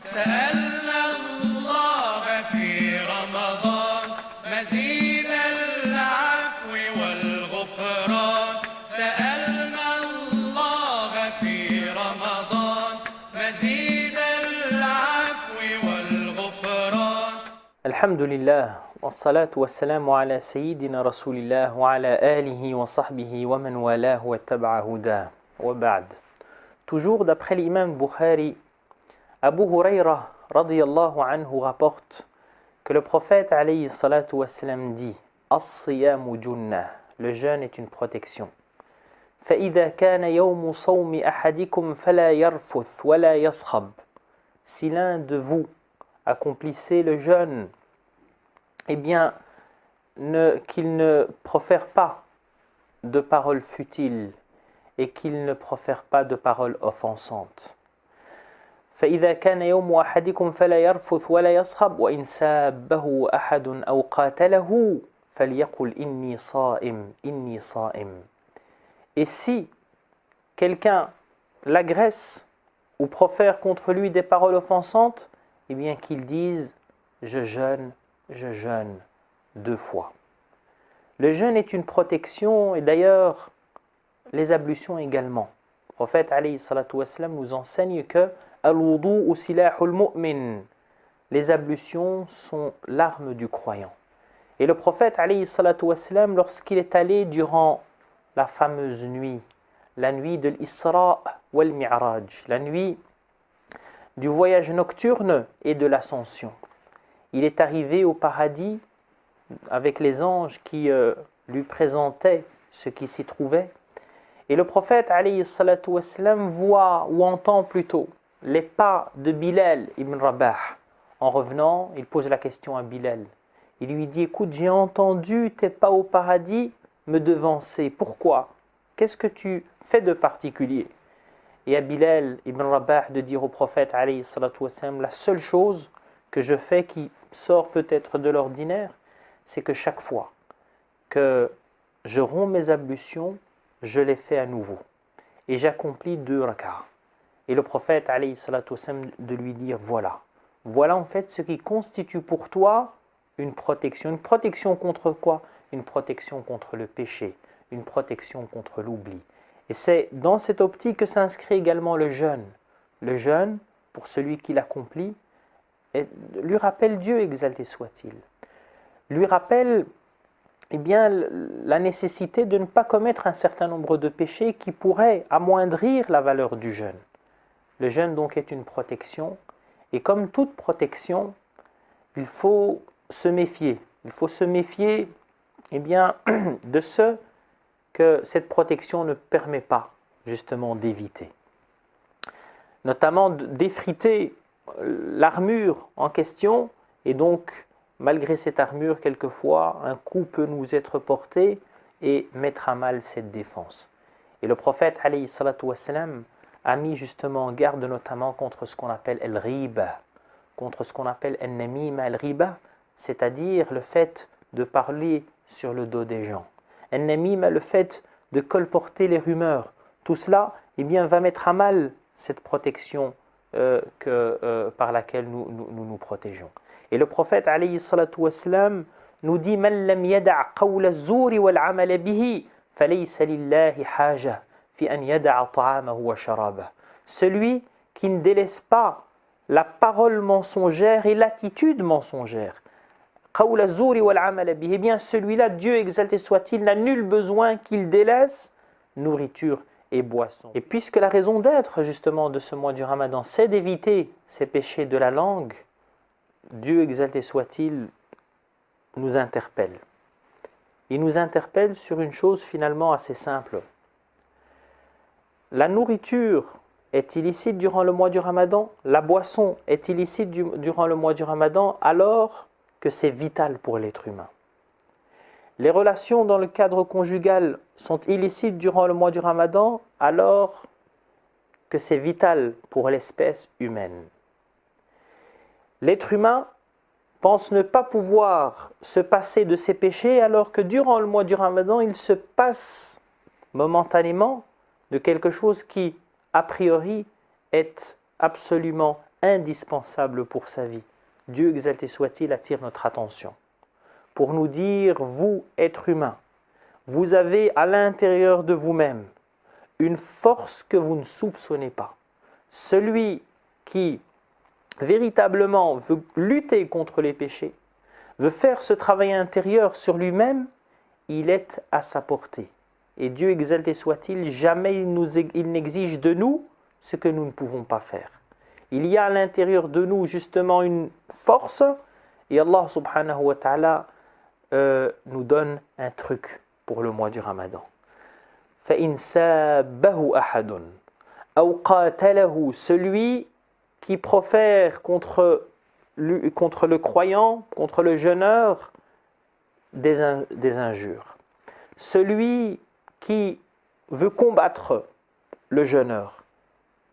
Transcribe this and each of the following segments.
سألنا الله في رمضان مزيد العفو والغفران سألنا الله في رمضان مزيد العفو والغفران. الحمد لله والصلاة والسلام على سيدنا رسول الله وعلى آله وصحبه ومن والاه واتبع هداه وبعد. Toujours d'après l'imam Bukhari, Abu Huraira radiyallahu anhu rapporte que le prophète alayhi salatu wassalam dit As-siyamu junnah, le jeûne est une protection. فإذا كان يوم صوم أحدكم فلا يرفث ولا يصخب. Si l'un de vous accomplissait le jeûne, eh bien, qu'il ne profère pas de paroles futiles et qu'il ne profère pas de paroles offensantes. فإذا كان يوم أحدكم فلا يرفث ولا يصخب وإن سابه أحد أو قاتله فليقل إني صائم إني صائم. Et si quelqu'un l'agresse ou profère contre lui des paroles offensantes, eh bien qu'il dise je jeûne 2 fois. Le jeûne est une protection et d'ailleurs les ablutions également. Le prophète alayhi salatu wassalam nous enseigne que al-wudu'u silahul mu'min. Les ablutions sont l'arme du croyant. Et le prophète alayhi salatu wassalam, lorsqu'il est allé durant la fameuse nuit, la nuit de l'Isra wal Mi'raj, la nuit du voyage nocturne et de l'ascension, il est arrivé au paradis avec les anges qui lui présentaient ce qui s'y trouvait. Et le prophète alayhi salatu wassalam voit ou entend plutôt les pas de Bilal ibn Rabah. En revenant, il pose la question à Bilal. Il lui dit, écoute, j'ai entendu tes pas au paradis me devancer. Pourquoi? Qu'est-ce que tu fais de particulier? Et à Bilal ibn Rabah de dire au prophète alayhi salatu wassalam, la seule chose que je fais qui sort peut-être de l'ordinaire, c'est que chaque fois que je romps mes ablutions, je les fais à nouveau. Et j'accomplis 2 rak'ahs. Et le prophète alayhi salatu wassalam de lui dire, voilà en fait ce qui constitue pour toi une protection. Une protection contre quoi? Une protection contre le péché, une protection contre l'oubli. Et c'est dans cette optique que s'inscrit également le jeûne. Le jeûne, pour celui qui l'accomplit, lui rappelle Dieu, exalté soit-il. Lui rappelle la nécessité de ne pas commettre un certain nombre de péchés qui pourraient amoindrir la valeur du jeûne. Le jeûne donc est une protection, et comme toute protection, il faut se méfier. Il faut se méfier de ce que cette protection ne permet pas justement d'éviter. Notamment d'effriter l'armure en question, et donc malgré cette armure, quelquefois, un coup peut nous être porté et mettre à mal cette défense. Et le prophète alayhi salatu wassalam a mis justement en garde notamment contre ce qu'on appelle al-riba, contre ce qu'on appelle al-namima al-riba, c'est-à-dire le fait de parler sur le dos des gens. Al-namima, le fait de colporter les rumeurs. Tout cela va mettre à mal cette protection par laquelle nous protégeons. Et le prophète alayhi salatu wassalam nous dit Man lam yada' qawla az-zuri wal 'amala bihi falaysa lillahi haja fi an yada'a ta'amahu wa sharabah. Celui qui ne délaisse pas la parole mensongère et l'attitude mensongère. Qawla az-zuri wal 'amala bihi, eh bien celui-là, Dieu exalté soit-il, n'a nul besoin qu'il délaisse nourriture et boisson. Et puisque la raison d'être justement de ce mois du Ramadan, c'est d'éviter ces péchés de la langue, Dieu exalté soit-il nous interpelle. Il nous interpelle sur une chose finalement assez simple. La nourriture est illicite durant le mois du Ramadan, la boisson est illicite durant le mois du Ramadan, alors que c'est vital pour l'être humain. Les relations dans le cadre conjugal sont illicites durant le mois du Ramadan, alors que c'est vital pour l'espèce humaine. L'être humain pense ne pas pouvoir se passer de ses péchés, alors que durant le mois du Ramadan, il se passe momentanément de quelque chose qui, a priori, est absolument indispensable pour sa vie. Dieu exalté soit-il attire notre attention pour nous dire, vous, êtres humains, vous avez à l'intérieur de vous-même une force que vous ne soupçonnez pas. Celui qui véritablement veut lutter contre les péchés, veut faire ce travail intérieur sur lui-même, il est à sa portée. Et Dieu exalté soit-il, jamais il n'exige de nous ce que nous ne pouvons pas faire. Il y a à l'intérieur de nous justement une force et Allah subhanahu wa ta'ala nous donne un truc pour le mois du Ramadan. فَإِنْ سَابَّهُ أَحَدٌ أَوْ قَاتَلَهُ, celui qui profère contre le croyant, contre le jeûneur, des injures. Celui qui veut combattre le jeûneur,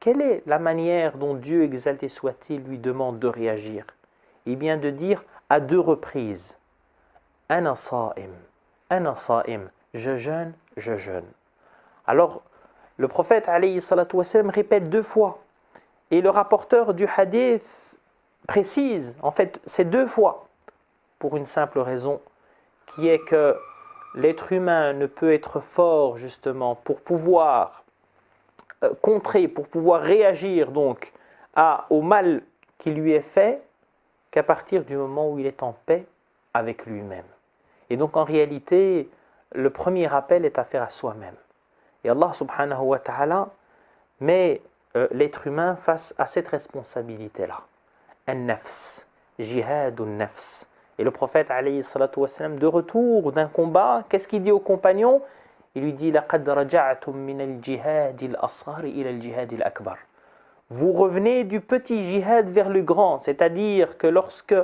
quelle est la manière dont Dieu exalté soit-il lui demande de réagir? Eh bien de dire à 2 reprises, Ana sa'im, je jeûne, je jeûne. Alors le prophète alayhi salatu wassalam répète 2 fois et le rapporteur du hadith précise, en fait c'est 2 fois pour une simple raison qui est que l'être humain ne peut être fort justement pour pouvoir contrer, pour pouvoir réagir donc au mal qui lui est fait qu'à partir du moment où il est en paix avec lui-même. Et donc en réalité, le premier appel est à faire à soi-même. Et Allah subhanahu wa ta'ala met l'être humain face à cette responsabilité-là. An-nafs, jihadun nafs. Et le prophète alayhi salatu wassalam, de retour d'un combat, qu'est-ce qu'il dit aux compagnons? Il lui dit laqad raja'tum min al-jihad al-asghar ila al-jihad al-akbar. Vous revenez du petit jihad vers le grand, c'est-à-dire que lorsque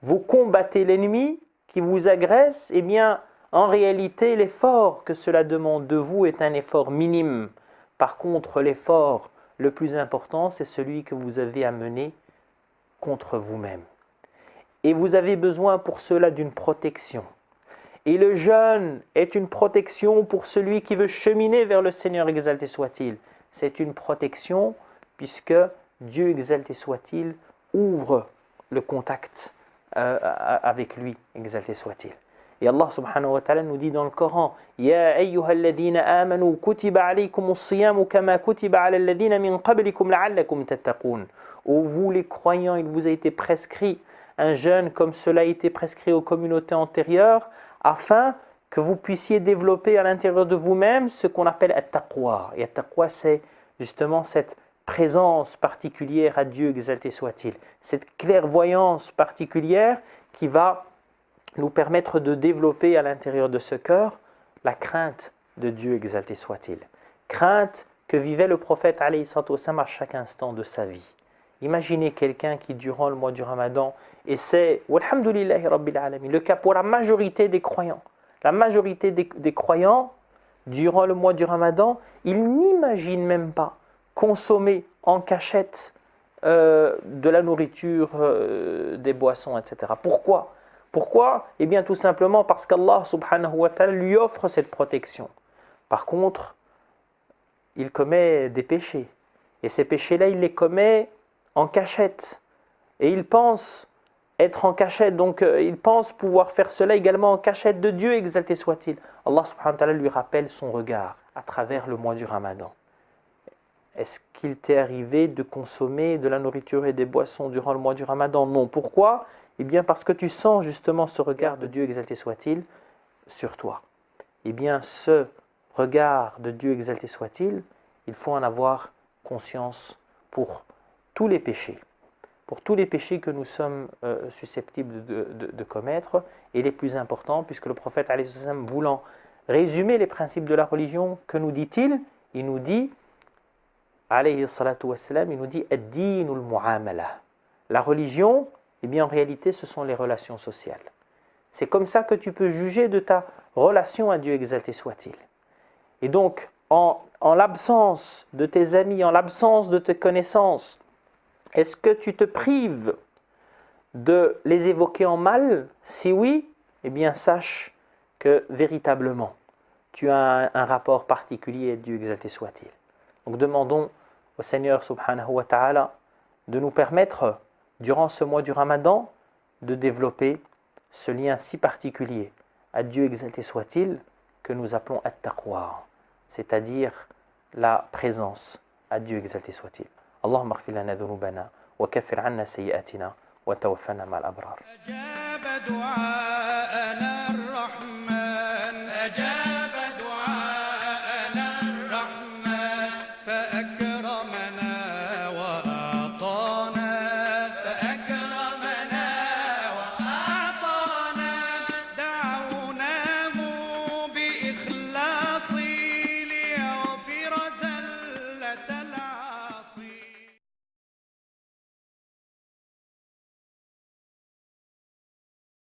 vous combattez l'ennemi qui vous agresse, eh bien en réalité l'effort que cela demande de vous est un effort minime. Par contre, l'effort le plus important, c'est celui que vous avez à mener contre vous-même. Et vous avez besoin pour cela d'une protection. Et le jeûne est une protection pour celui qui veut cheminer vers le Seigneur exalté soit-il. C'est une protection puisque Dieu exalté soit-il ouvre le contact avec lui, exalté soit-il. Et Allah subhanahu wa ta'ala nous dit dans le Coran, Ya ayyuhalladhina amanu kutiba alaykumus siyamu kama kutiba ala alladhina min qablikum la'allakum tattaqun. Ô vous les croyants, il vous a été prescrit un jeûne comme cela a été prescrit aux communautés antérieures, afin que vous puissiez développer à l'intérieur de vous-même ce qu'on appelle at-taqwa. Et at-taqwa, c'est justement cette présence particulière à Dieu, exalté soit-il. Cette clairvoyance particulière qui va nous permettre de développer à l'intérieur de ce cœur la crainte de Dieu, exalté soit-il. Crainte que vivait le prophète alayhi salatu wassalam à chaque instant de sa vie. Imaginez quelqu'un qui, durant le mois du Ramadan, et c'est, walhamdulillahi rabbil alamin, le cas pour la majorité des croyants. La majorité des croyants, durant le mois du Ramadan, ils n'imaginent même pas consommer en cachette de la nourriture, des boissons, etc. Pourquoi? Pourquoi? Eh bien tout simplement parce qu'Allah subhanahu wa ta'ala lui offre cette protection. Par contre, il commet des péchés. Et ces péchés-là, il les commet en cachette. Et il pense être en cachette, donc il pense pouvoir faire cela également en cachette de Dieu, exalté soit-il. Allah subhanahu wa ta'ala lui rappelle son regard à travers le mois du Ramadan. Est-ce qu'il t'est arrivé de consommer de la nourriture et des boissons durant le mois du Ramadan? Non. Pourquoi? Eh bien parce que tu sens justement ce regard de Dieu, exalté soit-il, sur toi. Eh bien ce regard de Dieu, exalté soit-il, il faut en avoir conscience pour tous les péchés. Pour tous les péchés que nous sommes susceptibles de commettre, et les plus importants, puisque le prophète, alayhi salam, voulant résumer les principes de la religion, que nous dit-il? Il nous dit, alayhi salatu wassalam, il nous dit ad-dinul mu'amala. La religion, eh bien en réalité, ce sont les relations sociales. C'est comme ça que tu peux juger de ta relation à Dieu, exalté soit-il. Et donc, en l'absence de tes amis, en l'absence de tes connaissances, est-ce que tu te prives de les évoquer en mal? Si oui, eh bien sache que véritablement, tu as un rapport particulier à Dieu, exalté soit-il. Donc demandons au Seigneur subhanahu wa ta'ala de nous permettre, durant ce mois du Ramadan, de développer ce lien si particulier à Dieu exalté soit-il que nous appelons at-taqwa, c'est-à-dire la présence à Dieu exalté soit-il. Allahumma ighfir lana dhunubana wa kaffir 'anna sayyi'atina wa tawaffana ma'al abrar. أجاب دعاءنا